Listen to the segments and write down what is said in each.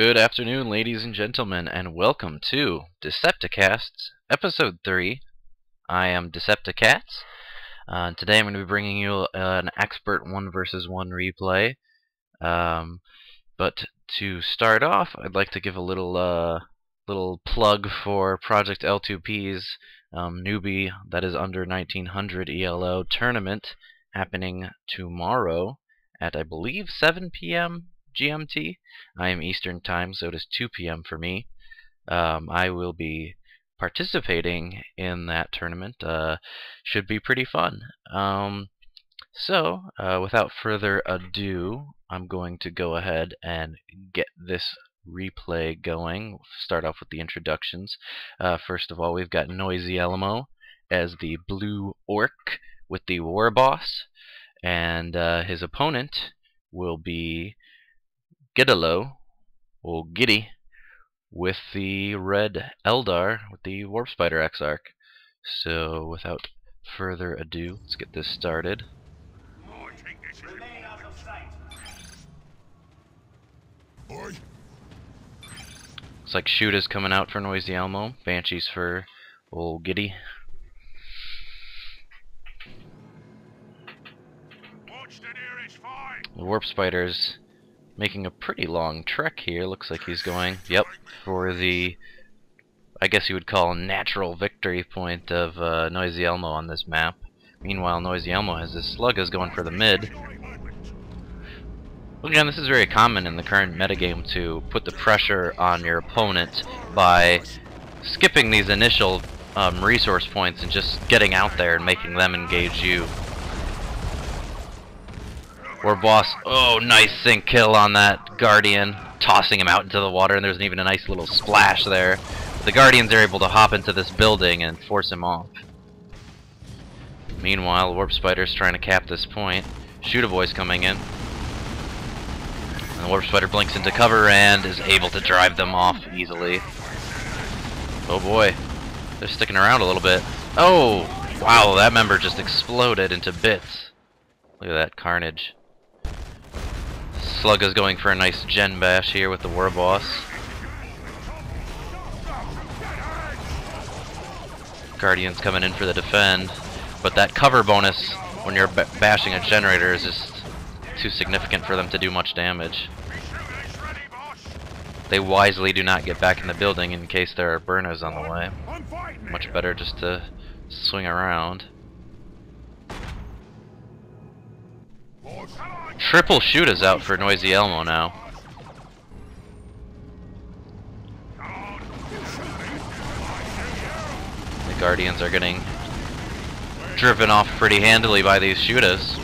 Good afternoon, ladies and gentlemen, and welcome to Decepticasts, Episode 3. I am Decepticats. Today I'm going to be bringing you an expert 1 versus 1 replay. But to start off, I'd like to give a little plug for Project L2P's newbie that is under 1900 ELO tournament happening tomorrow at, I believe, 7 p.m. GMT. I am Eastern Time, so it is 2 p.m. for me. I will be participating in that tournament. Should be pretty fun. Without further ado, I'm going to go ahead and get this replay going. Start off with the introductions. First of all, we've got Noisy Elmo as the blue orc with the Warboss, and his opponent will be GiDDoLo, or Giddy, with the red Eldar with the Warp Spider Exarch. So, without further ado, let's get this started. Looks like Shooters coming out for Noisy Elmo, Banshees for old Giddy. The Warp Spider's making a pretty long trek here. Looks like he's going, for the, I guess you would call, natural victory point of Noisy Elmo on this map. Meanwhile, Noisy Elmo has his Sluggas going for the mid. Again, this is very common in the current metagame to put the pressure on your opponent by skipping these initial resource points and just getting out there and making them engage you. Warboss, oh, nice sync kill on that Guardian, tossing him out into the water, and there's even a nice little splash there. But the Guardians are able to hop into this building and force him off. Meanwhile, Warp Spider's trying to cap this point. Shooter-Boy's coming in. And the Warp Spider blinks into cover and is able to drive them off easily. Oh boy, they're sticking around a little bit. Oh, wow, that member just exploded into bits. Look at that carnage. Slugga's going for a nice gen bash here with the Warboss. Guardian's coming in for the defend, but that cover bonus when you're bashing a generator is just too significant for them to do much damage. They wisely do not get back in the building in case there are burners on the way. Much better just to swing around. Triple Shooters out for Noisy Elmo now. The Guardians are getting driven off pretty handily by these Shooters.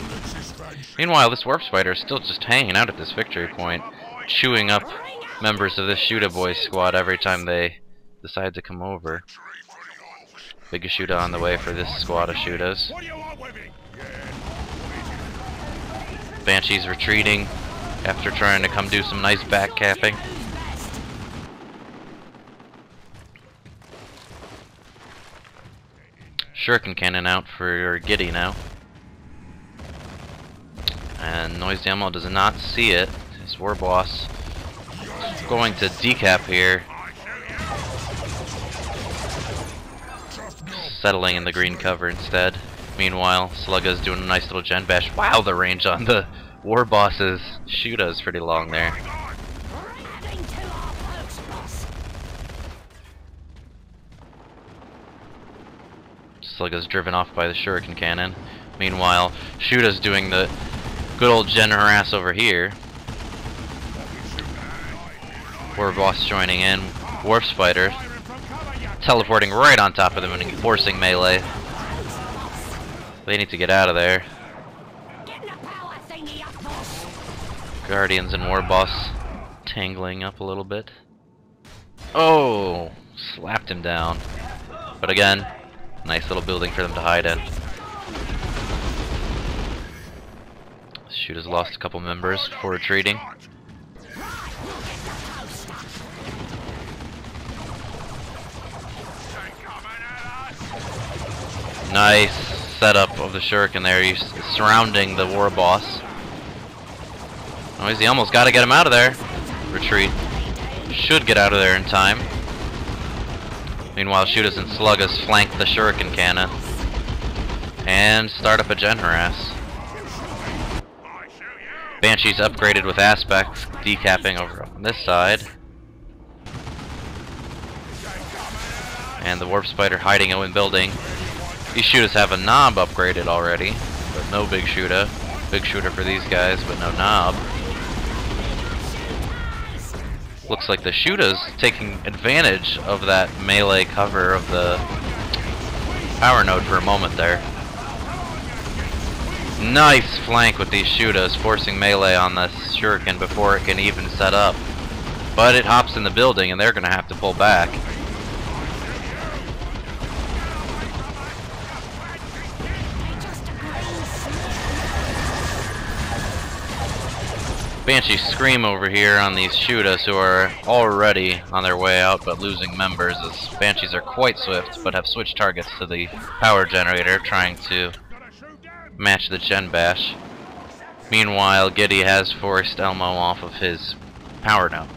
Meanwhile, this Warp Spider is still just hanging out at this victory point, chewing up members of this Shooter Boys squad every time they decide to come over. Big Shooter on the way for this squad of Shooters. Banshee's retreating after trying to come do some nice back capping. Shuriken Cannon out for Giddy now. And Noisy Elmo does not see it. His Warboss is going to decap here. Settling in the green cover instead. Meanwhile, Slugga's doing a nice little gen bash. Wow, the range on the Warboss's Shooter is pretty long there. Slugga's driven off by the Shuriken Cannon. Meanwhile, Shooter's doing the good old gen harass over here. Warboss joining in. Warp Spider teleporting right on top of them and forcing melee. They need to get out of there. Guardians and Warboss tangling up a little bit. Oh, slapped him down. But again, nice little building for them to hide in. Shooter's lost a couple members before retreating. Nice setup of the Shuriken there. He's surrounding the Warboss. Noisy almost got to get him out of there. Retreat. Should get out of there in time. Meanwhile, Shooters and Sluggas flank the Shuriken Cannon and start up a gen harass. Banshee's upgraded with aspects, decapping over on this side. And the Warp Spider hiding in building. These shooters have a knob upgraded already, but no big shooter. Big shooter for these guys, but no knob. Looks like the shooters taking advantage of that melee cover of the power node for a moment there. Nice flank with these shooters, forcing melee on the Shuriken before it can even set up. But it hops in the building and they're going to have to pull back. Banshee scream over here on these shooters who are already on their way out but losing members, as Banshees are quite swift but have switched targets to the power generator, trying to match the Gen Bash. Meanwhile, Giddy has forced Elmo off of his power node.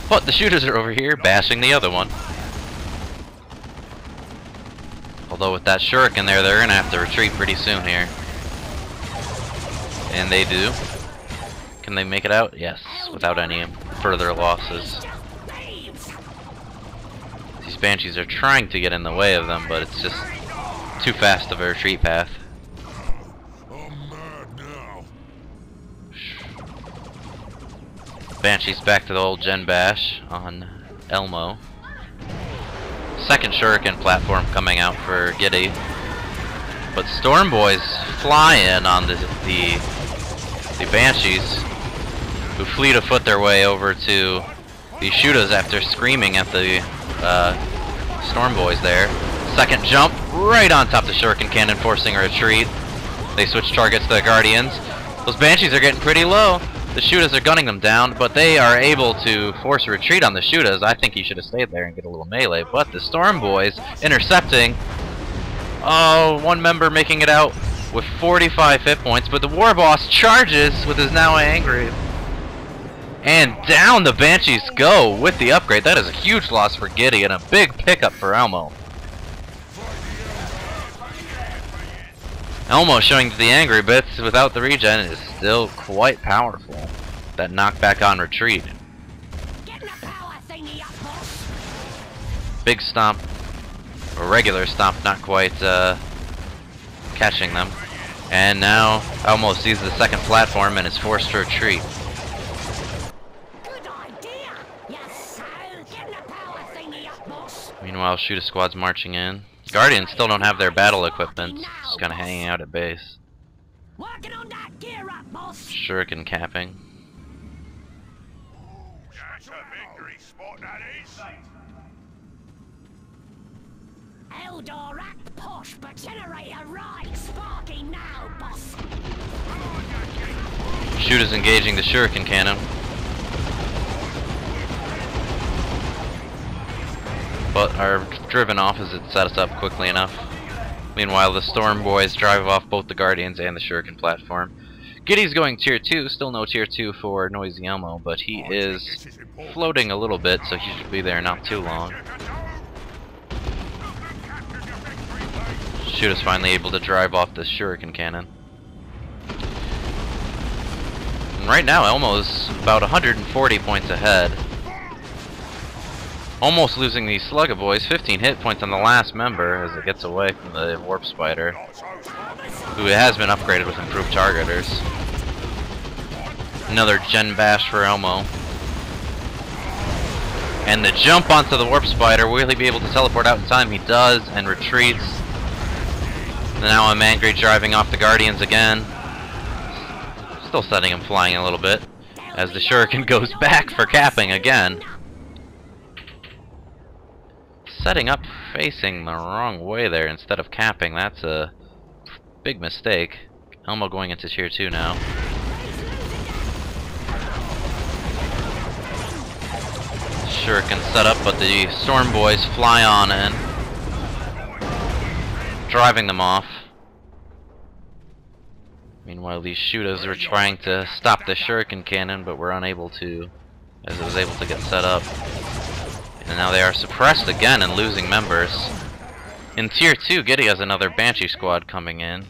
But the shooters are over here bashing the other one. Although with that Shuriken there, they're going to have to retreat pretty soon here. And they do. Can they make it out? Yes, without any further losses. These Banshees are trying to get in the way of them, but it's just too fast of a retreat path. Banshee's back to the old Gen Bash on Elmo. Second Shuriken platform coming out for Giddy. But Storm Boys fly in on the Banshees, who fleet of foot their way over to the shooters after screaming at the Storm Boys there. Second jump right on top of the Shuriken Cannon, forcing a retreat. They switch targets to the Guardians. Those Banshees are getting pretty low. The shooters are gunning them down, but they are able to force a retreat on the shooters. I think he should have stayed there and get a little melee, but the Storm Boys intercepting. Oh, one member making it out with 45 hit points, but the Warboss charges with his now angry. And down the Banshees go with the upgrade. That is a huge loss for Giddy and a big pickup for Elmo. Elmo showing the angry bits without the regen is still quite powerful. That knockback on retreat. Big stomp. A regular stomp, not quite catching them. And now Elmo sees the second platform and is forced to retreat. Meanwhile, Shooter Squad's marching in. Guardians still don't have their battle equipment, just kind of hanging out at base. Shuriken capping. Shooters engaging the Shuriken Cannon. But are driven off as it sets up quickly enough. Meanwhile, the Storm Boys drive off both the Guardians and the Shuriken platform. Giddy's going tier 2, still no tier 2 for Noisy Elmo, but he is floating a little bit, so he should be there not too long. Shooter's finally able to drive off the Shuriken Cannon. And right now, Elmo's about 140 points ahead. Almost losing these Slugga Boys, 15 hit points on the last member as it gets away from the Warp Spider, who has been upgraded with improved targeters. Another Gen Bash for Elmo. And the jump onto the Warp Spider, will he be able to teleport out in time? He does, and retreats. And now I'm angry, driving off the Guardians again. Still setting him flying a little bit, as the Shuriken goes back for capping again. Setting up facing the wrong way there instead of capping. That's a big mistake. Elmo going into tier 2 now. Shuriken set up, but the Storm Boys fly on in, driving them off. Meanwhile, these shooters are trying to stop the Shuriken Cannon, but were unable to as it was able to get set up. And now they are suppressed again and losing members. In Tier 2, GiDDo has another Banshee squad coming in.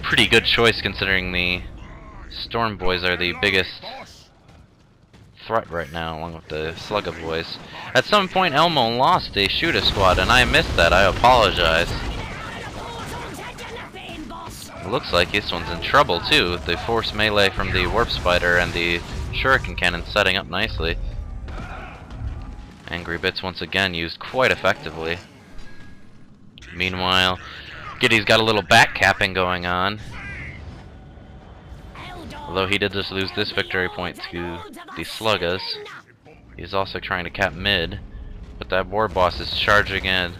Pretty good choice considering the Storm Boys are the biggest threat right now, along with the Slugga Boys. At some point, Elmo lost a shooter squad, and I missed that. I apologize. It looks like this one's in trouble too, with the force melee from the Warp Spider and the Shuriken Cannon setting up nicely. Angry Bits once again used quite effectively. Meanwhile, GiDDo's got a little back capping going on. Although he did just lose this victory point to the Sluggas. He's also trying to cap mid, but that Warboss is charging in.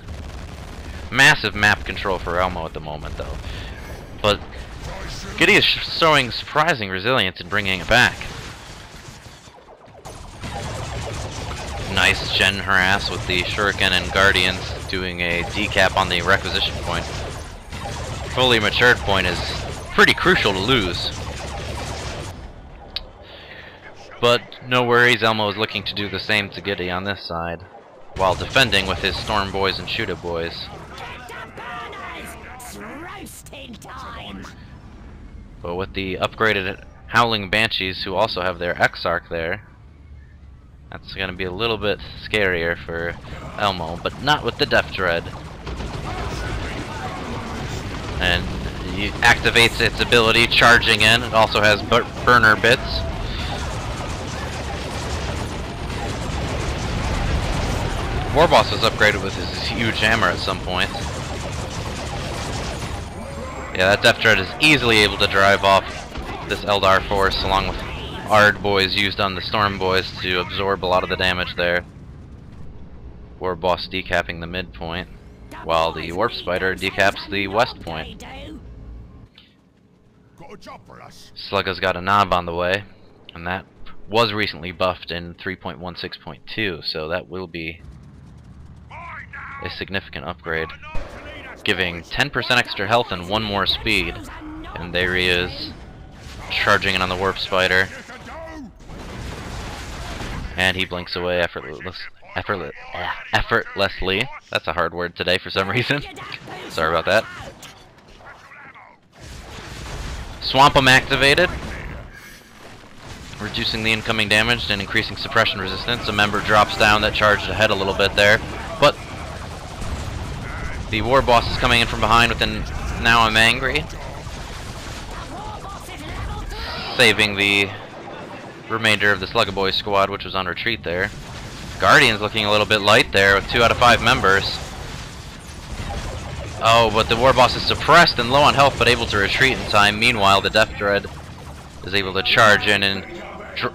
Massive map control for Elmo at the moment though. But GiDDo is showing surprising resilience in bringing it back. Nice gen harass with the Shuriken and Guardians doing a decap on the requisition point. Fully matured point is pretty crucial to lose. But no worries, Elmo is looking to do the same to GiDDo on this side, while defending with his Storm Boys and Shooter Boys. But with the upgraded Howling Banshees, who also have their Exarch there, that's going to be a little bit scarier for Elmo, but not with the Death Dread. And he activates its ability, charging in. It also has burner bits. Warboss was upgraded with his huge hammer at some point. Yeah, that Death Dread is easily able to drive off this Eldar force, along with Ard Boys used on the Storm Boys to absorb a lot of the damage there. Warboss decapping the midpoint, while the Warp Spider decaps the west point. Slugga's got a knob on the way, and that was recently buffed in 3.16.2, so that will be a significant upgrade, giving 10% extra health and 1 more speed. And there he is, charging in on the Warp Spider. And he blinks away effortlessly. That's a hard word today for some reason. Sorry about that. Swamp 'em activated, reducing the incoming damage and increasing suppression resistance. A member drops down that charged ahead a little bit there, but the Warboss is coming in from behind with an Now I'm Angry, saving the remainder of the Slugga Boy squad, which was on retreat there. Guardian's looking a little bit light there with 2 out of 5 members. Oh, but the Warboss is suppressed and low on health, but able to retreat in time. Meanwhile, the Death Dread is able to charge in and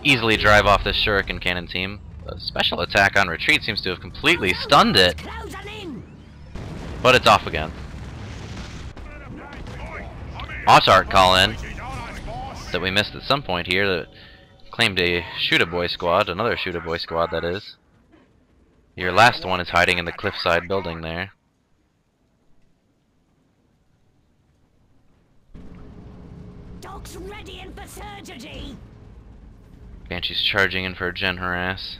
easily drive off this Shuriken Cannon team. A special attack on retreat seems to have completely stunned it, but it's off again. Autarch call in that we missed at some point here that claimed a Shooter Boy squad, another Shooter Boy squad that is. Your last one is hiding in the cliffside building there. Dogs ready in for surgery. Banshee's charging in for a gen harass.